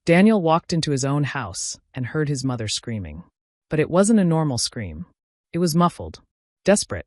Daniel walked into his own house and heard his mother screaming. But it wasn't a normal scream. It was muffled, desperate,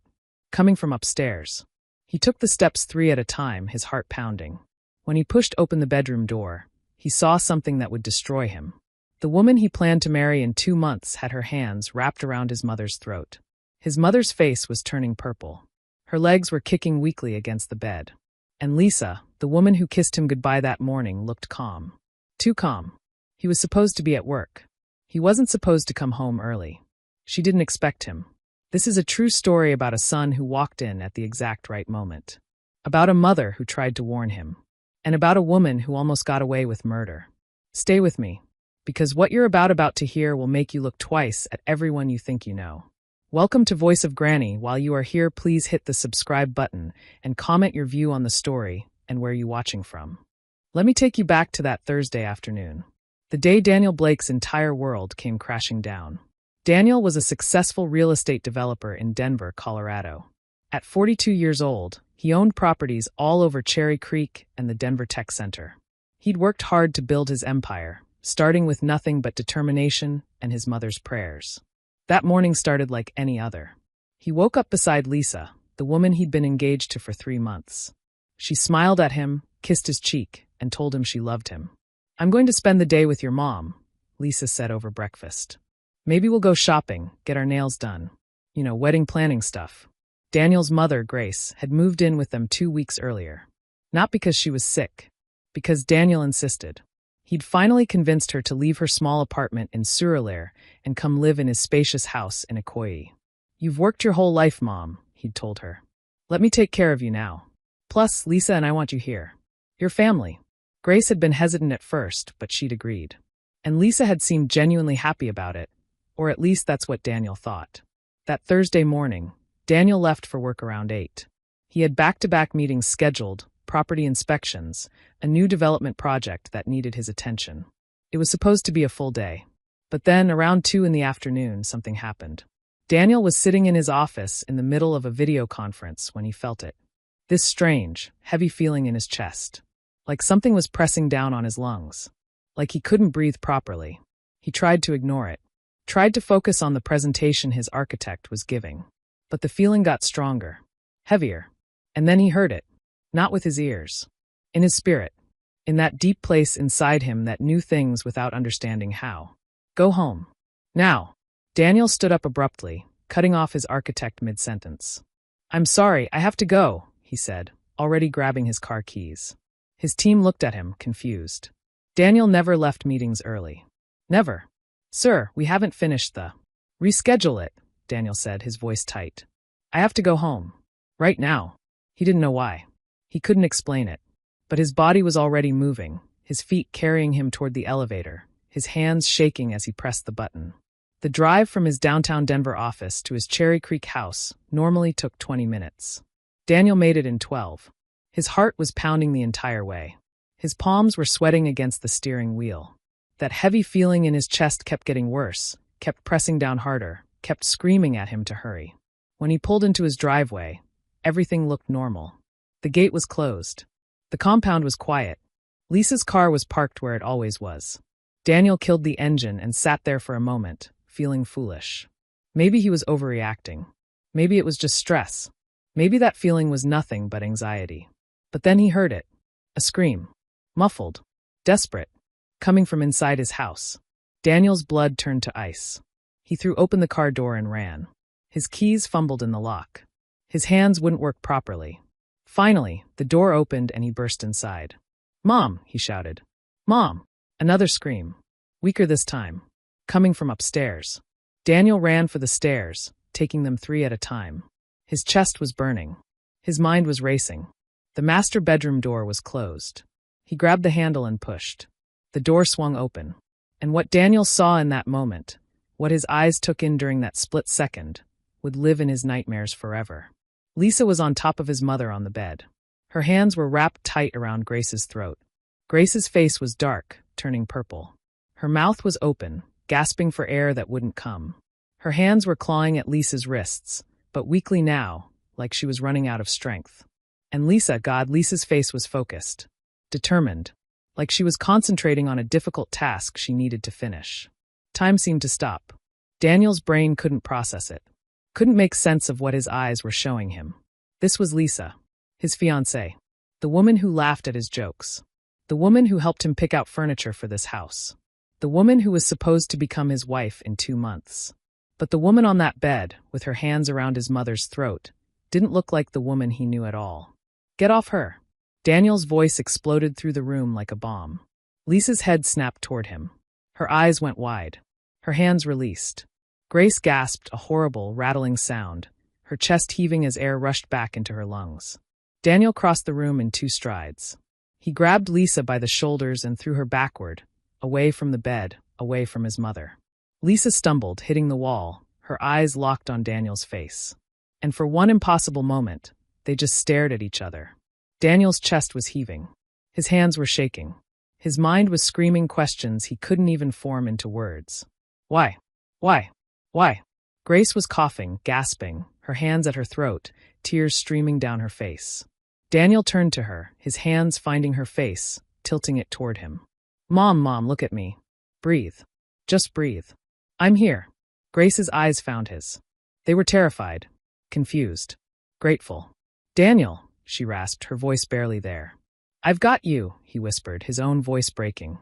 coming from upstairs. He took the steps 3 at a time, his heart pounding. When he pushed open the bedroom door, he saw something that would destroy him. The woman he planned to marry in 2 months had her hands wrapped around his mother's throat. His mother's face was turning purple. Her legs were kicking weakly against the bed. And Lisa, the woman who kissed him goodbye that morning, looked calm. Too calm. He was supposed to be at work. He wasn't supposed to come home early. She didn't expect him. This is a true story about a son who walked in at the exact right moment. About a mother who tried to warn him. And about a woman who almost got away with murder. Stay with me, because what you're about to hear will make you look twice at everyone you think you know. Welcome to Voice of Granny. While you are here, please hit the subscribe button and comment your view on the story and where you're watching from. Let me take you back to that Thursday afternoon. The day Daniel Blake's entire world came crashing down. Daniel was a successful real estate developer in Denver, Colorado. At 42 years old, he owned properties all over Cherry Creek and the Denver Tech Center. He'd worked hard to build his empire, starting with nothing but determination and his mother's prayers. That morning started like any other. He woke up beside Lisa, the woman he'd been engaged to for 3 months. She smiled at him, kissed his cheek, and told him she loved him. "I'm going to spend the day with your mom," Lisa said over breakfast. "Maybe we'll go shopping, get our nails done. Wedding planning stuff." Daniel's mother, Grace, had moved in with them 2 weeks earlier. Not because she was sick, because Daniel insisted. He'd finally convinced her to leave her small apartment in Surrey and come live in his spacious house in Ikoyi. "You've worked your whole life, Mom," he'd told her. "Let me take care of you now. Plus, Lisa and I want you here. Your family." Grace had been hesitant at first, but she'd agreed. And Lisa had seemed genuinely happy about it, or at least that's what Daniel thought. That Thursday morning, Daniel left for work around 8. He had back-to-back meetings scheduled, property inspections, a new development project that needed his attention. It was supposed to be a full day. But then, around 2 in the afternoon, something happened. Daniel was sitting in his office in the middle of a video conference when he felt it. This strange, heavy feeling in his chest. Like something was pressing down on his lungs. Like he couldn't breathe properly. He tried to ignore it. Tried to focus on the presentation his architect was giving. But the feeling got stronger. Heavier. And then he heard it. Not with his ears. In his spirit. In that deep place inside him that knew things without understanding how. "Go home. Now." Daniel stood up abruptly, cutting off his architect mid-sentence. "I'm sorry, I have to go," he said, already grabbing his car keys. His team looked at him, confused. Daniel never left meetings early. Never. "Sir, we haven't finished the..." "Reschedule it," Daniel said, his voice tight. "I have to go home. Right now." He didn't know why. He couldn't explain it. But his body was already moving, his feet carrying him toward the elevator, his hands shaking as he pressed the button. The drive from his downtown Denver office to his Cherry Creek house normally took 20 minutes. Daniel made it in 12. His heart was pounding the entire way. His palms were sweating against the steering wheel. That heavy feeling in his chest kept getting worse, kept pressing down harder, kept screaming at him to hurry. When he pulled into his driveway, everything looked normal. The gate was closed. The compound was quiet. Lisa's car was parked where it always was. Daniel killed the engine and sat there for a moment, feeling foolish. Maybe he was overreacting. Maybe it was just stress. Maybe that feeling was nothing but anxiety. But then he heard it. A scream. Muffled. Desperate. Coming from inside his house. Daniel's blood turned to ice. He threw open the car door and ran. His keys fumbled in the lock. His hands wouldn't work properly. Finally, the door opened and he burst inside. "Mom," he shouted. "Mom!" Another scream. Weaker this time. Coming from upstairs. Daniel ran for the stairs, taking them 3 at a time. His chest was burning. His mind was racing. The master bedroom door was closed. He grabbed the handle and pushed. The door swung open. And what Daniel saw in that moment, what his eyes took in during that split second, would live in his nightmares forever. Lisa was on top of his mother on the bed. Her hands were wrapped tight around Grace's throat. Grace's face was dark, turning purple. Her mouth was open, gasping for air that wouldn't come. Her hands were clawing at Lisa's wrists, but weakly now, like she was running out of strength. And Lisa's face was focused. Determined. like she was concentrating on a difficult task she needed to finish. Time seemed to stop. Daniel's brain couldn't process it, couldn't make sense of what his eyes were showing him. This was Lisa, his fiancée, the woman who laughed at his jokes, the woman who helped him pick out furniture for this house, the woman who was supposed to become his wife in 2 months. But the woman on that bed, with her hands around his mother's throat, didn't look like the woman he knew at all. Get off her! Daniel's voice exploded through the room like a bomb. Lisa's head snapped toward him. Her eyes went wide. Her hands released. Grace gasped a horrible, rattling sound, her chest heaving as air rushed back into her lungs. Daniel crossed the room in 2 strides. He grabbed Lisa by the shoulders and threw her backward, away from the bed, away from his mother. Lisa stumbled, hitting the wall, her eyes locked on Daniel's face. And for one impossible moment, they just stared at each other. Daniel's chest was heaving. His hands were shaking. His mind was screaming questions he couldn't even form into words. Why? Why? Why? Grace was coughing, gasping, her hands at her throat, tears streaming down her face. Daniel turned to her, his hands finding her face, tilting it toward him. Mom, look at me. Breathe. Just breathe. I'm here. Grace's eyes found his. They were terrified, confused, grateful. Daniel, she rasped, her voice barely there. I've got you, he whispered, his own voice breaking.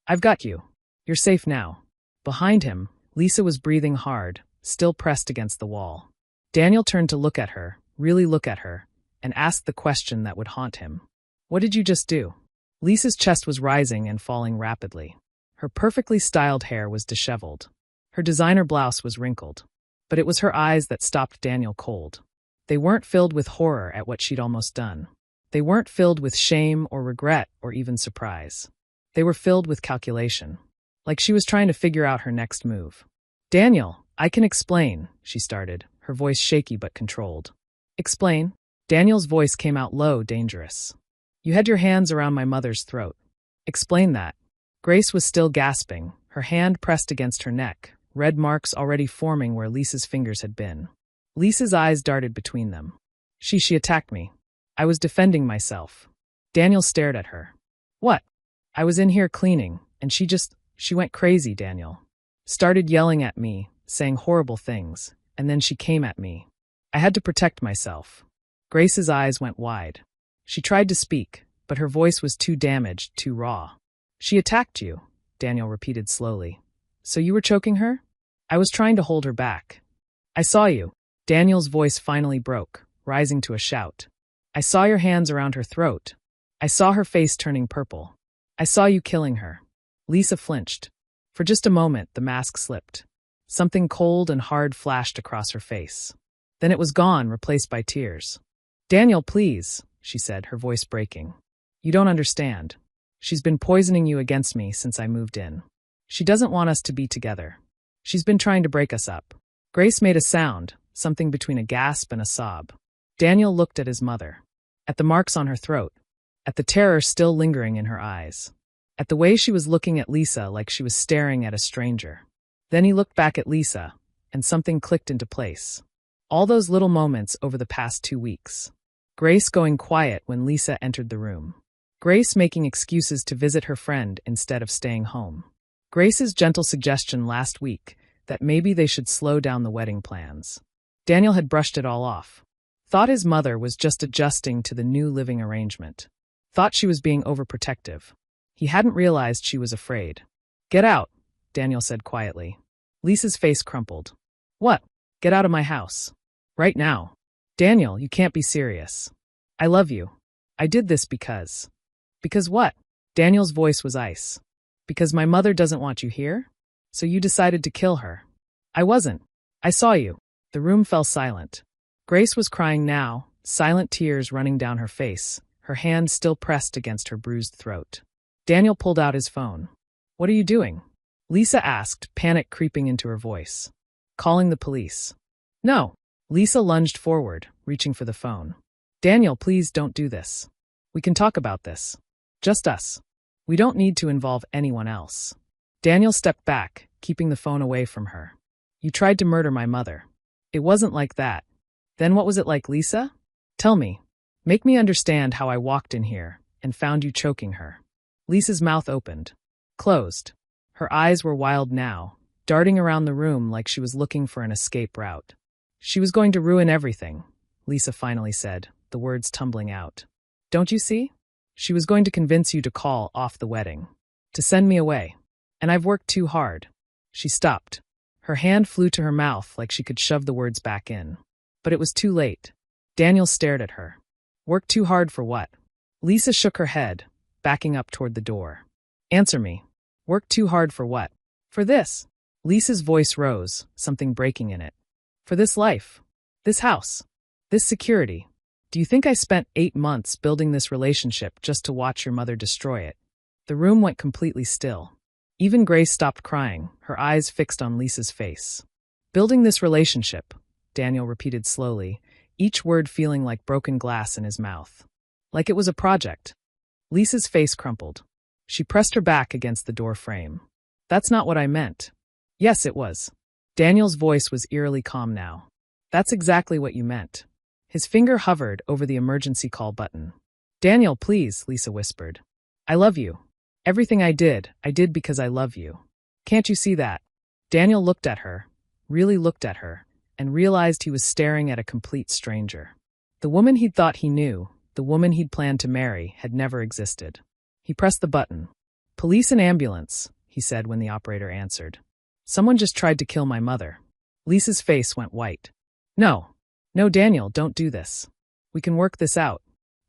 I've got you. You're safe now. Behind him, Lisa was breathing hard, still pressed against the wall. Daniel turned to look at her, really look at her, and asked the question that would haunt him. What did you just do? Lisa's chest was rising and falling rapidly. Her perfectly styled hair was disheveled. Her designer blouse was wrinkled. But it was her eyes that stopped Daniel cold. They weren't filled with horror at what she'd almost done. They weren't filled with shame or regret or even surprise. They were filled with calculation, like she was trying to figure out her next move. Daniel, I can explain, she started, her voice shaky but controlled. Explain? Daniel's voice came out low, dangerous. You had your hands around my mother's throat. Explain that. Grace was still gasping, her hand pressed against her neck, red marks already forming where Lisa's fingers had been. Lisa's eyes darted between them. She attacked me. I was defending myself. Daniel stared at her. What? I was in here cleaning, and she went crazy, Daniel. Started yelling at me, saying horrible things, and then she came at me. I had to protect myself. Grace's eyes went wide. She tried to speak, but her voice was too damaged, too raw. She attacked you, Daniel repeated slowly. So you were choking her? I was trying to hold her back. I saw you. Daniel's voice finally broke, rising to a shout. I saw your hands around her throat. I saw her face turning purple. I saw you killing her. Lisa flinched. For just a moment, the mask slipped. Something cold and hard flashed across her face. Then it was gone, replaced by tears. Daniel, please, she said, her voice breaking. You don't understand. She's been poisoning you against me since I moved in. She doesn't want us to be together. She's been trying to break us up. Grace made a sound, something between a gasp and a sob. Daniel looked at his mother, at the marks on her throat, at the terror still lingering in her eyes, at the way she was looking at Lisa like she was staring at a stranger. Then he looked back at Lisa, and something clicked into place. All those little moments over the past 2 weeks. Grace going quiet when Lisa entered the room. Grace making excuses to visit her friend instead of staying home. Grace's gentle suggestion last week that maybe they should slow down the wedding plans. Daniel had brushed it all off. Thought his mother was just adjusting to the new living arrangement. Thought she was being overprotective. He hadn't realized she was afraid. Get out, Daniel said quietly. Lisa's face crumpled. What? Get out of my house. Right now. Daniel, you can't be serious. I love you. I did this because... Because what? Daniel's voice was ice. Because my mother doesn't want you here? So you decided to kill her. I wasn't. I saw you. The room fell silent. Grace was crying now, silent tears running down her face, her hand still pressed against her bruised throat. Daniel pulled out his phone. What are you doing? Lisa asked, panic creeping into her voice. Calling the police. No. Lisa lunged forward, reaching for the phone. Daniel, please don't do this. We can talk about this. Just us. We don't need to involve anyone else. Daniel stepped back, keeping the phone away from her. You tried to murder my mother. It wasn't like that. Then what was it like, Lisa? Tell me. Make me understand how I walked in here and found you choking her. Lisa's mouth opened. Closed. Her eyes were wild now, darting around the room like she was looking for an escape route. She was going to ruin everything, Lisa finally said, the words tumbling out. Don't you see? She was going to convince you to call off the wedding. To send me away. And I've worked too hard. She stopped. Her hand flew to her mouth like she could shove the words back in. But it was too late. Daniel stared at her. Worked too hard for what? Lisa shook her head, backing up toward the door. Answer me. Worked too hard for what? For this. Lisa's voice rose, something breaking in it. For this life. This house. This security. Do you think I spent 8 months building this relationship just to watch your mother destroy it? The room went completely still. Even Grace stopped crying, her eyes fixed on Lisa's face. Building this relationship, Daniel repeated slowly, each word feeling like broken glass in his mouth. Like it was a project. Lisa's face crumpled. She pressed her back against the door frame. That's not what I meant. Yes, it was. Daniel's voice was eerily calm now. That's exactly what you meant. His finger hovered over the emergency call button. Daniel, please, Lisa whispered. I love you. Everything I did because I love you. Can't you see that? Daniel looked at her, really looked at her, and realized he was staring at a complete stranger. The woman he'd thought he knew, the woman he'd planned to marry, had never existed. He pressed the button. Police and ambulance, he said when the operator answered. Someone just tried to kill my mother. Lisa's face went white. No, Daniel, don't do this. We can work this out.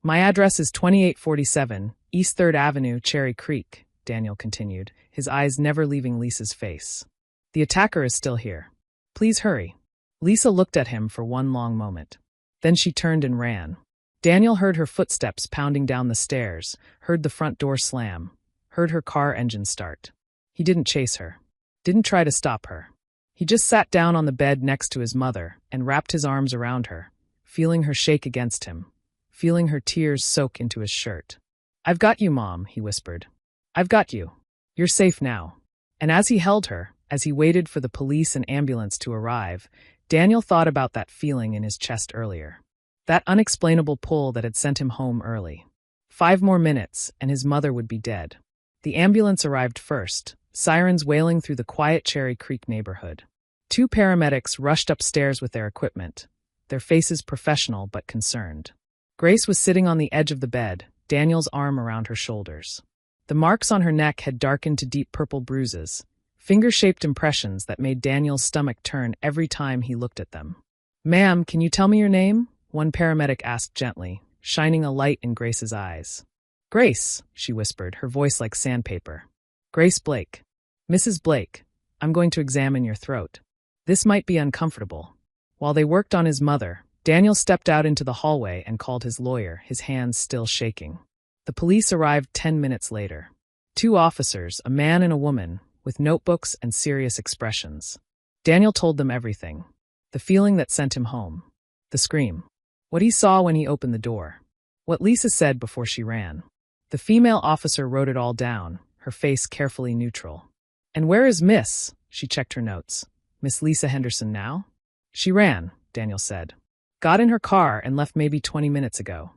My address is 2847 East 3rd Avenue, Cherry Creek, Daniel continued, his eyes never leaving Lisa's face. The attacker is still here. Please hurry. Lisa looked at him for one long moment. Then she turned and ran. Daniel heard her footsteps pounding down the stairs, heard the front door slam, heard her car engine start. He didn't chase her. Didn't try to stop her. He just sat down on the bed next to his mother and wrapped his arms around her, feeling her shake against him, feeling her tears soak into his shirt. I've got you, Mom, he whispered. I've got you. You're safe now. And as he held her, as he waited for the police and ambulance to arrive, Daniel thought about that feeling in his chest earlier. That unexplainable pull that had sent him home early. 5 more minutes, and his mother would be dead. The ambulance arrived first, sirens wailing through the quiet Cherry Creek neighborhood. 2 paramedics rushed upstairs with their equipment, their faces professional but concerned. Grace was sitting on the edge of the bed, Daniel's arm around her shoulders. The marks on her neck had darkened to deep purple bruises, finger-shaped impressions that made Daniel's stomach turn every time he looked at them. Ma'am, can you tell me your name? One paramedic asked gently, shining a light in Grace's eyes. Grace, she whispered, her voice like sandpaper. Grace Blake. Mrs. Blake, I'm going to examine your throat. This might be uncomfortable. While they worked on his mother, Daniel stepped out into the hallway and called his lawyer, his hands still shaking. The police arrived 10 minutes later. 2 officers, a man and a woman, with notebooks and serious expressions. Daniel told them everything. The feeling that sent him home. The scream. What he saw when he opened the door. What Lisa said before she ran. The female officer wrote it all down, her face carefully neutral. And where is Miss? She checked her notes. Miss Lisa Henderson now? She ran, Daniel said. Got in her car and left maybe 20 minutes ago.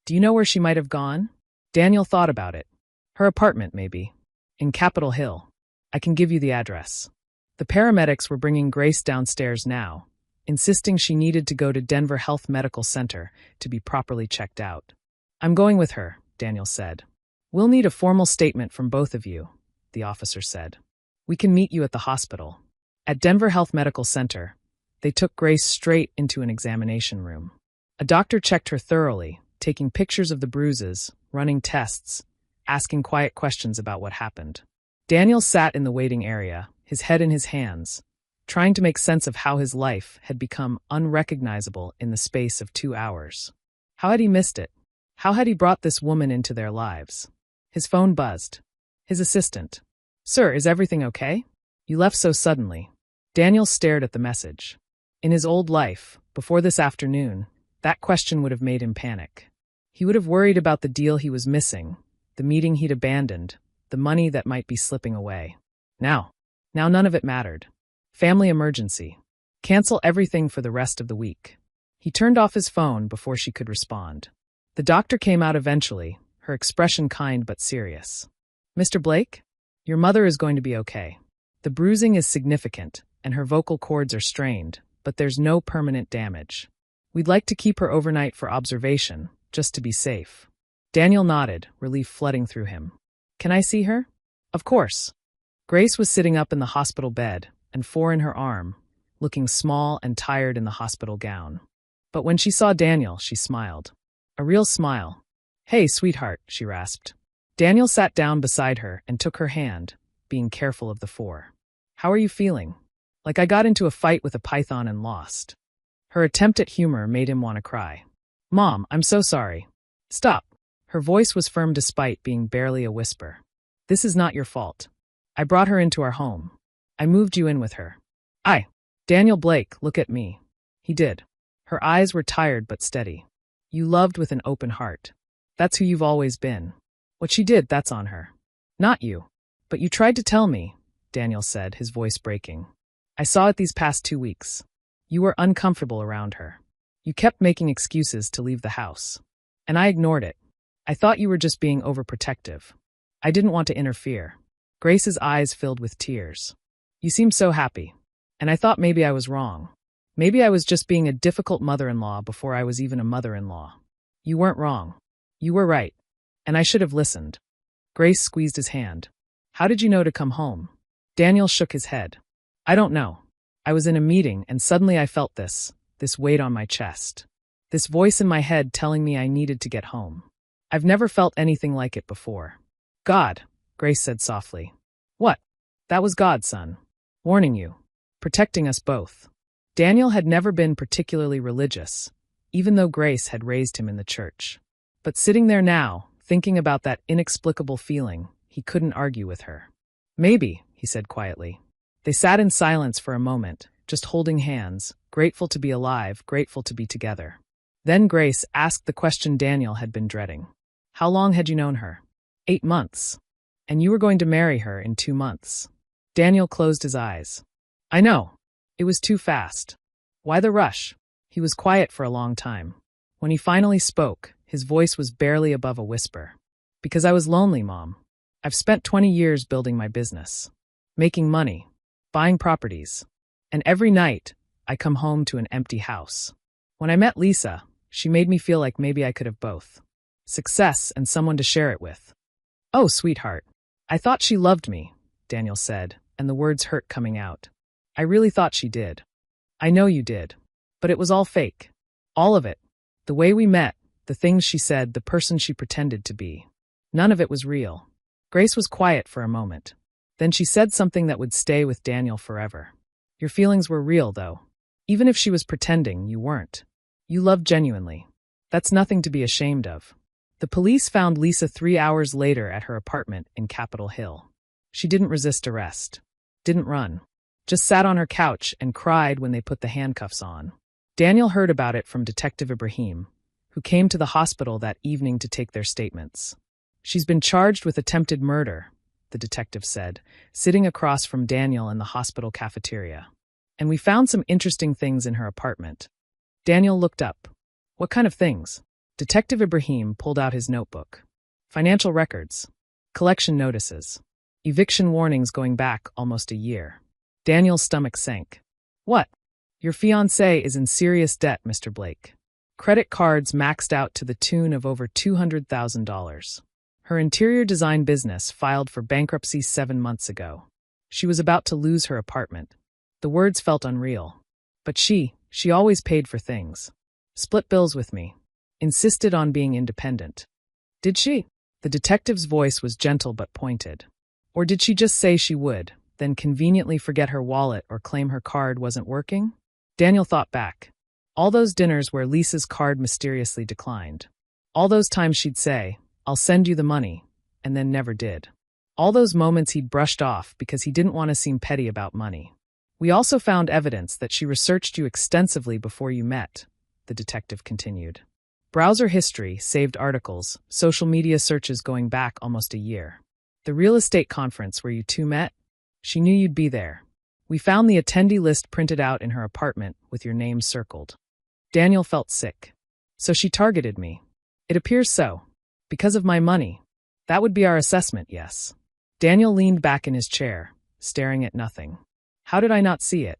Do you know where she might have gone? Daniel thought about it. Her apartment, maybe. In Capitol Hill. I can give you the address. The paramedics were bringing Grace downstairs now, insisting she needed to go to Denver Health Medical Center to be properly checked out. I'm going with her, Daniel said. We'll need a formal statement from both of you, the officer said. We can meet you at the hospital. At Denver Health Medical Center, they took Grace straight into an examination room. A doctor checked her thoroughly, taking pictures of the bruises, running tests, asking quiet questions about what happened. Daniel sat in the waiting area, his head in his hands, trying to make sense of how his life had become unrecognizable in the space of 2 hours. How had he missed it? How had he brought this woman into their lives? His phone buzzed. His assistant. Sir, is everything okay? You left so suddenly. Daniel stared at the message. In his old life, before this afternoon, that question would have made him panic. He would have worried about the deal he was missing, the meeting he'd abandoned, the money that might be slipping away. Now none of it mattered. Family emergency. Cancel everything for the rest of the week. He turned off his phone before she could respond. The doctor came out eventually, her expression kind but serious. Mr. Blake? Your mother is going to be okay. The bruising is significant, and her vocal cords are strained, but there's no permanent damage. We'd like to keep her overnight for observation, just to be safe. Daniel nodded, relief flooding through him. Can I see her? Of course. Grace was sitting up in the hospital bed, and four in her arm, looking small and tired in the hospital gown. But when she saw Daniel, she smiled. A real smile. Hey, sweetheart, she rasped. Daniel sat down beside her and took her hand, being careful of the four. How are you feeling? Like I got into a fight with a python and lost. Her attempt at humor made him want to cry. Mom, I'm so sorry. Stop. Her voice was firm despite being barely a whisper. This is not your fault. I brought her into our home. I moved you in with her. Daniel Blake, look at me. He did. Her eyes were tired but steady. You loved with an open heart. That's who you've always been. What she did, that's on her. Not you. But you tried to tell me, Daniel said, his voice breaking. I saw it these past 2 weeks. You were uncomfortable around her. You kept making excuses to leave the house. And I ignored it. I thought you were just being overprotective. I didn't want to interfere. Grace's eyes filled with tears. You seemed so happy. And I thought maybe I was wrong. Maybe I was just being a difficult mother-in-law before I was even a mother-in-law. You weren't wrong. You were right. And I should have listened. Grace squeezed his hand. How did you know to come home? Daniel shook his head. I don't know. I was in a meeting and suddenly I felt this weight on my chest. This voice in my head telling me I needed to get home. I've never felt anything like it before. God, Grace said softly. What? That was God, son. Warning you. Protecting us both. Daniel had never been particularly religious, even though Grace had raised him in the church. But sitting there now, thinking about that inexplicable feeling, he couldn't argue with her. Maybe, he said quietly. They sat in silence for a moment, just holding hands, grateful to be alive, grateful to be together. Then Grace asked the question Daniel had been dreading. How long had you known her? 8 months. And you were going to marry her in 2 months. Daniel closed his eyes. I know. It was too fast. Why the rush? He was quiet for a long time. When he finally spoke, his voice was barely above a whisper. Because I was lonely, Mom. I've spent 20 years building my business. Making money. Buying properties. And every night, I come home to an empty house. When I met Lisa, she made me feel like maybe I could have both. Success and someone to share it with. Oh, sweetheart. I thought she loved me, Daniel said, and the words hurt coming out. I really thought she did. I know you did. But it was all fake. All of it. The way we met, the things she said, the person she pretended to be. None of it was real. Grace was quiet for a moment. Then she said something that would stay with Daniel forever. Your feelings were real, though. Even if she was pretending, you weren't. You loved genuinely. That's nothing to be ashamed of. The police found Lisa 3 hours later at her apartment in Capitol Hill. She didn't resist arrest. Didn't run. Just sat on her couch and cried when they put the handcuffs on. Daniel heard about it from Detective Ibrahim, who came to the hospital that evening to take their statements. She's been charged with attempted murder, the detective said, sitting across from Daniel in the hospital cafeteria. And we found some interesting things in her apartment. Daniel looked up. What kind of things? Detective Ibrahim pulled out his notebook. Financial records. Collection notices. Eviction warnings going back almost a year. Daniel's stomach sank. What? Your fiancée is in serious debt, Mr. Blake. Credit cards maxed out to the tune of over $200,000. Her interior design business filed for bankruptcy 7 months ago. She was about to lose her apartment. The words felt unreal. But she always paid for things. Split bills with me. Insisted on being independent. Did she? The detective's voice was gentle but pointed. Or did she just say she would, then conveniently forget her wallet or claim her card wasn't working? Daniel thought back. All those dinners where Lisa's card mysteriously declined. All those times she'd say, I'll send you the money, and then never did. All those moments he'd brushed off because he didn't want to seem petty about money. We also found evidence that she researched you extensively before you met, the detective continued. Browser history, saved articles, social media searches going back almost a year. The real estate conference where you two met? She knew you'd be there. We found the attendee list printed out in her apartment with your name circled. Daniel felt sick. So she targeted me. It appears so. Because of my money. That would be our assessment, yes. Daniel leaned back in his chair, staring at nothing. How did I not see it?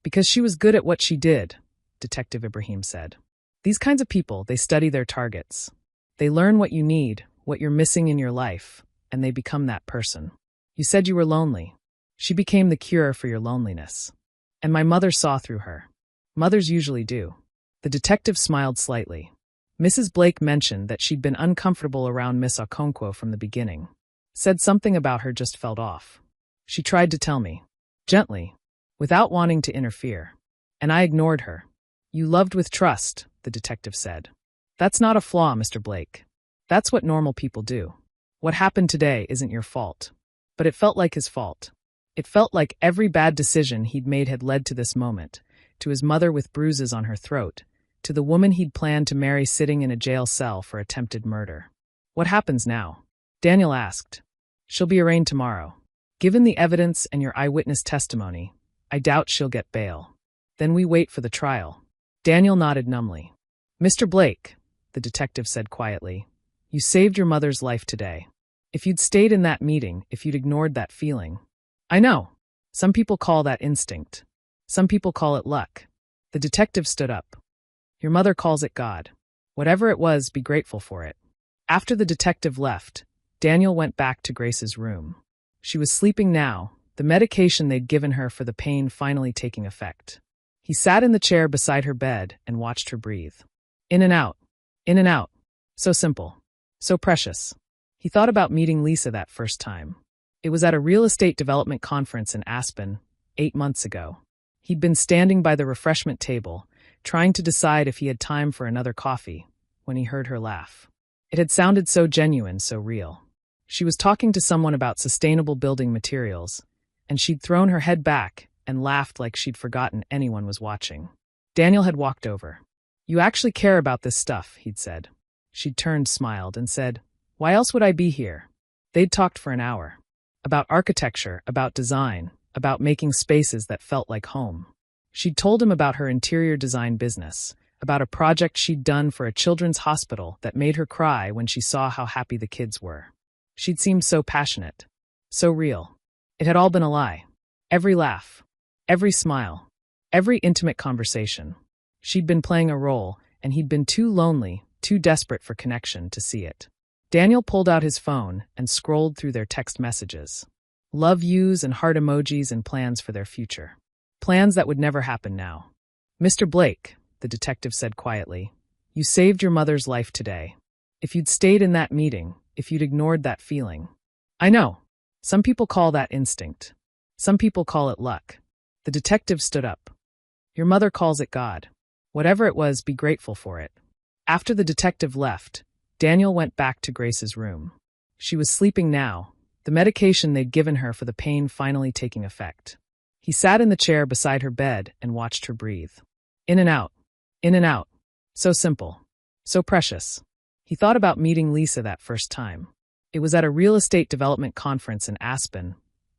Because she was good at what she did, Detective Ibrahim said. These kinds of people, they study their targets. They learn what you need, what you're missing in your life, and they become that person. You said you were lonely. She became the cure for your loneliness. And my mother saw through her. Mothers usually do. The detective smiled slightly. Mrs. Blake mentioned that she'd been uncomfortable around Miss Okonkwo from the beginning. Said something about her just felt off. She tried to tell me, gently, without wanting to interfere. And I ignored her. You loved with trust, the detective said. That's not a flaw, Mr. Blake. That's what normal people do. What happened today isn't your fault. But it felt like his fault. It felt like every bad decision he'd made had led to this moment, to his mother with bruises on her throat, to the woman he'd planned to marry sitting in a jail cell for attempted murder. What happens now? Daniel asked. She'll be arraigned tomorrow. Given the evidence and your eyewitness testimony, I doubt she'll get bail. Then we wait for the trial. Daniel nodded numbly. Mr. Blake, the detective said quietly, you saved your mother's life today. If you'd stayed in that meeting, if you'd ignored that feeling. I know. Some people call that instinct. Some people call it luck. The detective stood up. Your mother calls it God. Whatever it was, be grateful for it. After the detective left, Daniel went back to Grace's room. She was sleeping now, the medication they'd given her for the pain finally taking effect. He sat in the chair beside her bed and watched her breathe. In and out. In and out. So simple. So precious. He thought about meeting Lisa that first time. It was at a real estate development conference in Aspen, 8 months ago. He'd been standing by the refreshment table, trying to decide if he had time for another coffee, when he heard her laugh. It had sounded so genuine, so real. She was talking to someone about sustainable building materials, and she'd thrown her head back and laughed like she'd forgotten anyone was watching. Daniel had walked over. You actually care about this stuff, he'd said. She'd turned, smiled, and said, why else would I be here? They'd talked for an hour. About architecture, about design, about making spaces that felt like home. She'd told him about her interior design business, about a project she'd done for a children's hospital that made her cry when she saw how happy the kids were. She'd seemed so passionate, so real. It had all been a lie. Every laugh, every smile, every intimate conversation. She'd been playing a role, and he'd been too lonely, too desperate for connection to see it. Daniel pulled out his phone and scrolled through their text messages. Love yous and heart emojis and plans for their future. Plans that would never happen now. Mr. Blake, the detective said quietly, you saved your mother's life today. If you'd stayed in that meeting, if you'd ignored that feeling. I know. Some people call that instinct. Some people call it luck. The detective stood up. Your mother calls it God. Whatever it was, be grateful for it. After the detective left, Daniel went back to Grace's room. She was sleeping now, the medication they'd given her for the pain finally taking effect. He sat in the chair beside her bed and watched her breathe. In and out. In and out. So simple. So precious. He thought about meeting Lisa that first time. It was at a real estate development conference in Aspen,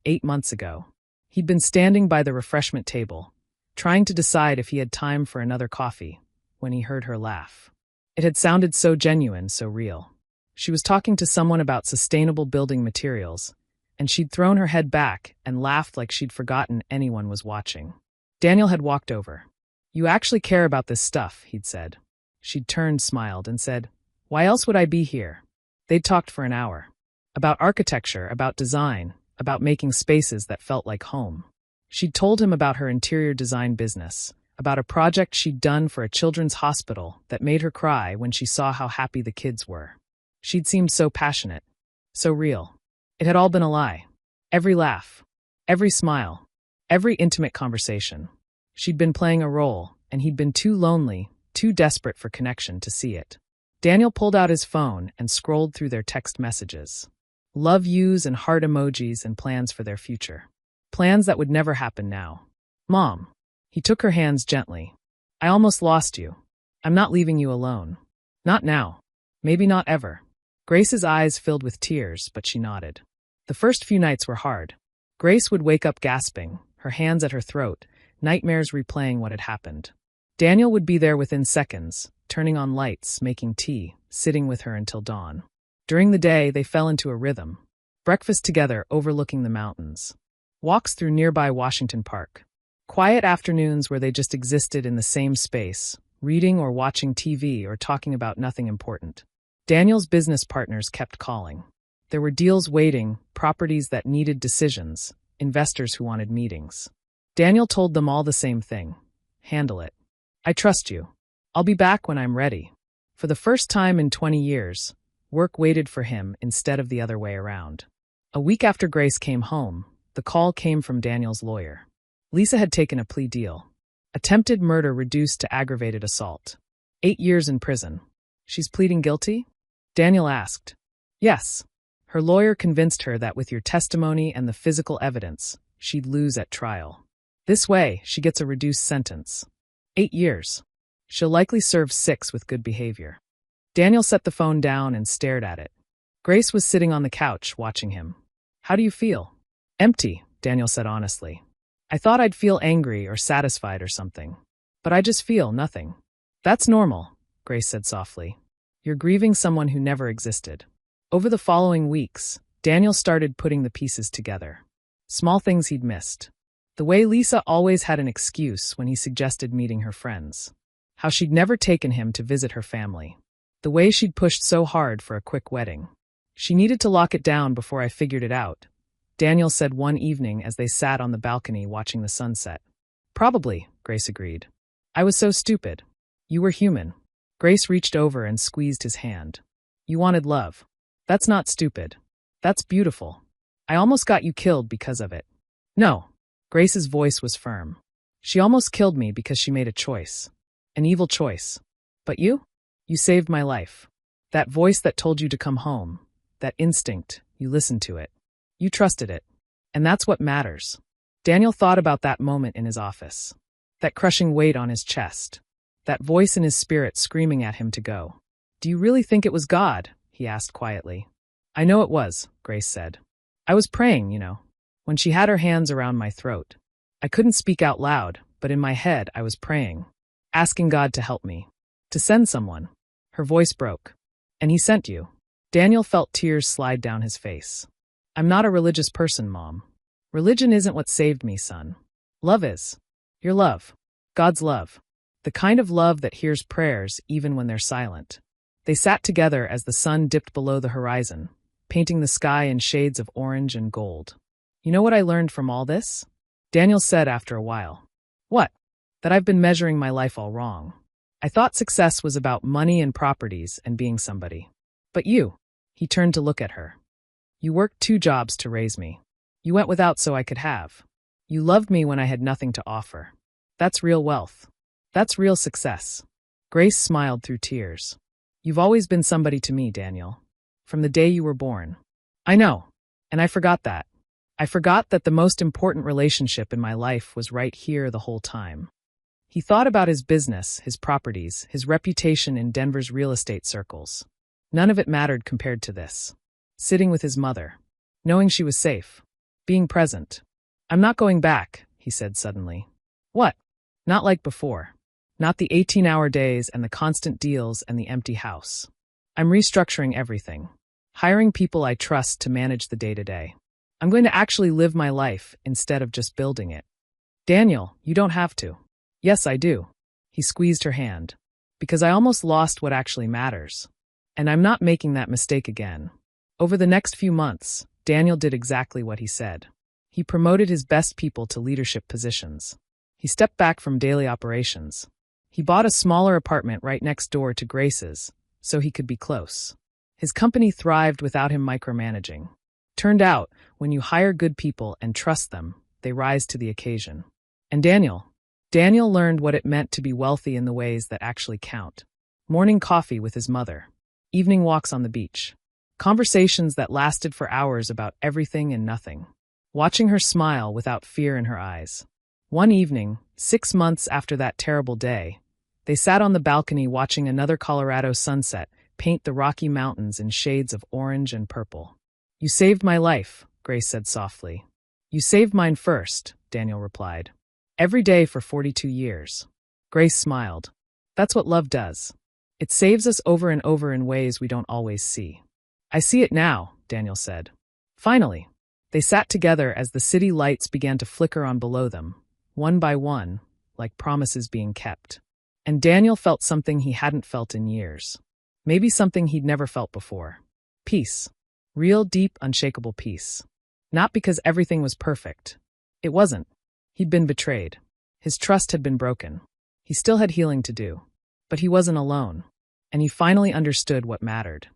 8 months ago. He'd been standing by the refreshment table, trying to decide if he had time for another coffee, when he heard her laugh. It had sounded so genuine, so real. She was talking to someone about sustainable building materials, and she'd thrown her head back and laughed like she'd forgotten anyone was watching. Daniel had walked over. You actually care about this stuff, he'd said. She'd turned, smiled, and said, why else would I be here? They'd talked for an hour. About architecture, about design, about making spaces that felt like home. She'd told him about her interior design business, about a project she'd done for a children's hospital that made her cry when she saw how happy the kids were. She'd seemed so passionate, so real. It had all been a lie. Every laugh, every smile, every intimate conversation. She'd been playing a role, and he'd been too lonely, too desperate for connection to see it. Daniel pulled out his phone and scrolled through their text messages. Love yous and heart emojis and plans for their future. Plans that would never happen now. Mom. He took her hands gently. I almost lost you. I'm not leaving you alone. Not now. Maybe not ever. Grace's eyes filled with tears, but she nodded. The first few nights were hard. Grace would wake up gasping, her hands at her throat, nightmares replaying what had happened. Daniel would be there within seconds, turning on lights, making tea, sitting with her until dawn. During the day, they fell into a rhythm. Breakfast together overlooking the mountains. Walks through nearby Washington Park. Quiet afternoons where they just existed in the same space, reading or watching TV or talking about nothing important. Daniel's business partners kept calling. There were deals waiting, properties that needed decisions, investors who wanted meetings. Daniel told them all the same thing. Handle it. I trust you. I'll be back when I'm ready. For the first time in 20 years, work waited for him instead of the other way around. A week after Grace came home, the call came from Daniel's lawyer. Lisa had taken a plea deal. Attempted murder reduced to aggravated assault. 8 years in prison. She's pleading guilty? Daniel asked. Yes. Her lawyer convinced her that with your testimony and the physical evidence, she'd lose at trial. This way, she gets a reduced sentence. 8 years. She'll likely serve 6 with good behavior. Daniel set the phone down and stared at it. Grace was sitting on the couch, watching him. How do you feel? Empty, Daniel said honestly. I thought I'd feel angry or satisfied or something. But I just feel nothing. That's normal, Grace said softly. You're grieving someone who never existed. Over the following weeks, Daniel started putting the pieces together. Small things he'd missed. The way Lisa always had an excuse when he suggested meeting her friends. How she'd never taken him to visit her family. The way she'd pushed so hard for a quick wedding. She needed to lock it down before I figured it out, Daniel said one evening as they sat on the balcony watching the sunset. Probably, Grace agreed. I was so stupid. You were human. Grace reached over and squeezed his hand. You wanted love. That's not stupid. That's beautiful. I almost got you killed because of it. No. Grace's voice was firm. She almost killed me because she made a choice. An evil choice. But you? You saved my life. That voice that told you to come home. That instinct, you listened to it. You trusted it. And that's what matters. Daniel thought about that moment in his office. That crushing weight on his chest. That voice in his spirit screaming at him to go. Do you really think it was God? He asked quietly. I know it was, Grace said. I was praying, when she had her hands around my throat. I couldn't speak out loud, but in my head I was praying, asking God to help me, to send someone. Her voice broke. And he sent you. Daniel felt tears slide down his face. I'm not a religious person, Mom. Religion isn't what saved me, son. Love is. Your love. God's love. The kind of love that hears prayers even when they're silent. They sat together as the sun dipped below the horizon, painting the sky in shades of orange and gold. You know what I learned from all this? Daniel said after a while. What? That I've been measuring my life all wrong. I thought success was about money and properties and being somebody. But you. He turned to look at her. You worked 2 jobs to raise me. You went without so I could have. You loved me when I had nothing to offer. That's real wealth. That's real success. Grace smiled through tears. You've always been somebody to me, Daniel. From the day you were born. I know. And I forgot that. I forgot that the most important relationship in my life was right here the whole time. He thought about his business, his properties, his reputation in Denver's real estate circles. None of it mattered compared to this. Sitting with his mother. Knowing she was safe. Being present. I'm not going back, he said suddenly. What? Not like before. Not the 18-hour days and the constant deals and the empty house. I'm restructuring everything. Hiring people I trust to manage the day-to-day. I'm going to actually live my life instead of just building it. Daniel, you don't have to. Yes, I do. He squeezed her hand. Because I almost lost what actually matters. And I'm not making that mistake again. Over the next few months, Daniel did exactly what he said. He promoted his best people to leadership positions. He stepped back from daily operations. He bought a smaller apartment right next door to Grace's, so he could be close. His company thrived without him micromanaging. Turned out, when you hire good people and trust them, they rise to the occasion. And Daniel learned what it meant to be wealthy in the ways that actually count. Morning coffee with his mother. Evening walks on the beach. Conversations that lasted for hours about everything and nothing. Watching her smile without fear in her eyes. One evening, 6 months after that terrible day, they sat on the balcony watching another Colorado sunset paint the Rocky Mountains in shades of orange and purple. You saved my life, Grace said softly. You saved mine first, Daniel replied. Every day for 42 years. Grace smiled. That's what love does. It saves us over and over in ways we don't always see. I see it now, Daniel said. Finally, they sat together as the city lights began to flicker on below them, one by one, like promises being kept. And Daniel felt something he hadn't felt in years. Maybe something he'd never felt before. Peace. Real, deep, unshakable peace. Not because everything was perfect. It wasn't. He'd been betrayed. His trust had been broken. He still had healing to do. But he wasn't alone. And he finally understood what mattered.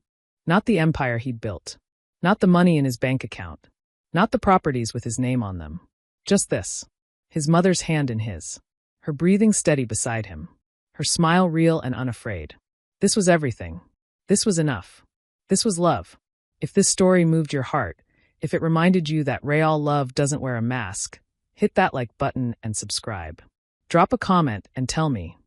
Not the empire he'd built. Not the money in his bank account. Not the properties with his name on them. Just this. His mother's hand in his. Her breathing steady beside him. Her smile real and unafraid. This was everything. This was enough. This was love. If this story moved your heart, if it reminded you that real love doesn't wear a mask, hit that like button and subscribe. Drop a comment and tell me,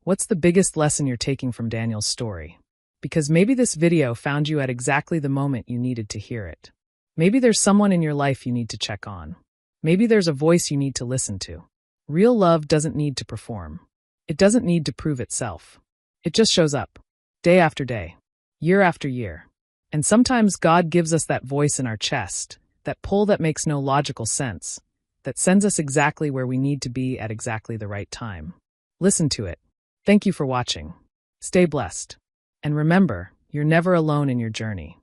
what's the biggest lesson you're taking from Daniel's story? Because maybe this video found you at exactly the moment you needed to hear it. Maybe there's someone in your life you need to check on. Maybe there's a voice you need to listen to. Real love doesn't need to perform. It doesn't need to prove itself. It just shows up, day after day, year after year. And sometimes God gives us that voice in our chest, that pull that makes no logical sense, that sends us exactly where we need to be at exactly the right time. Listen to it. Thank you for watching. Stay blessed. And remember, you're never alone in your journey.